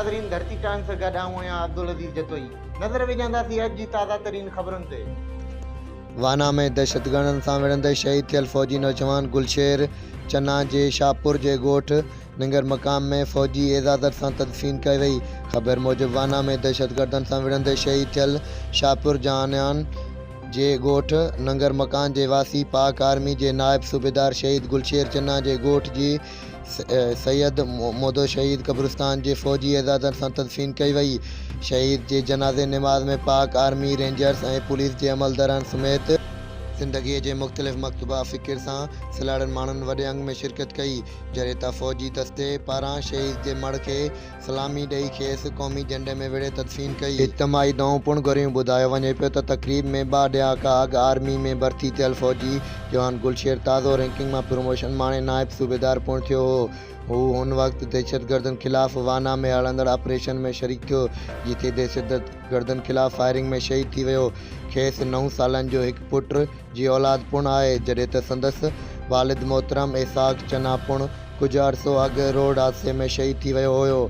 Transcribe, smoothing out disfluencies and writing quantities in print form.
नाज़रीन धरती टाइम से गॾु आऊं आहियां अब्दुल अज़ीज़ जतोई। नज़र विझंदासीं अॼु जी ताज़ा तरीन ख़बरुनि ते। वाना में दहशतगर्दनि सां विढ़ंदे शहीद थियल फौजी नौजवान गुलशेर चन्ना जे शाहपुर जे ॻोठ निंगर मक़ाम में फौजी इजाज़त सां तदफीन कई वई। ख़बर मूजिब वाना में दहशतगर्दनि सां विढ़ंदे शहीद थियल शाहपुर जहानियान जे ॻोठ नंगर मकान जे वासी पाक आर्मी जे नायब सूबेदार शहीद गुलशेर चन्ना जे ॻोठ जी सैयद मोदो शहीद कब्रिस्तान जे फौजी इजाज़त सां तदफीन कई वई। शहीद जे जनाज़े नमाज़ में पाक आर्मी रेंजर्स ऐं पुलिस जे अमलदारनि समेत ज़िंदगीअ जे मुख़्तलिफ़ मकतूबा फ़िकिर सां सिलाड़नि माण्हुनि वॾे अंग में शिरकत कई। जॾहिं त फ़ौजी दस्ते पारां शहीद जे मड़ खे सलामी ॾेई खेसि क़ौमी झंडे में विढ़े तदफीन कई। इज्तिमाही ॾौं पुण घुरियूं ॿुधायो वञे पियो त तक़रीब में 2 ॾहाका अॻु आर्मी में भर्ती थियल फ़ौजी जवान गुलशेर ताज़ो रैंकिंग मां प्रमोशन माणे नायब सूबेदार पुण थियो हो। हू हुन वक़्तु दहशतगर्दनि ख़िलाफ़ वाना में हलंदड़ ऑपरेशन में शरीक थियो, जिथे दहशतगर्दनि ख़िलाफ़ फायरिंग में शहीद थी वियो। खेसि 9 सालनि जो हिकु पुट जी औलाद पुण आहे, जॾहिं त संदसि वालिद मोहतरम एसाक चन्ना पुण कुझु अरसो अॻु रोड हादसे में शहीद थी वियो हुयो।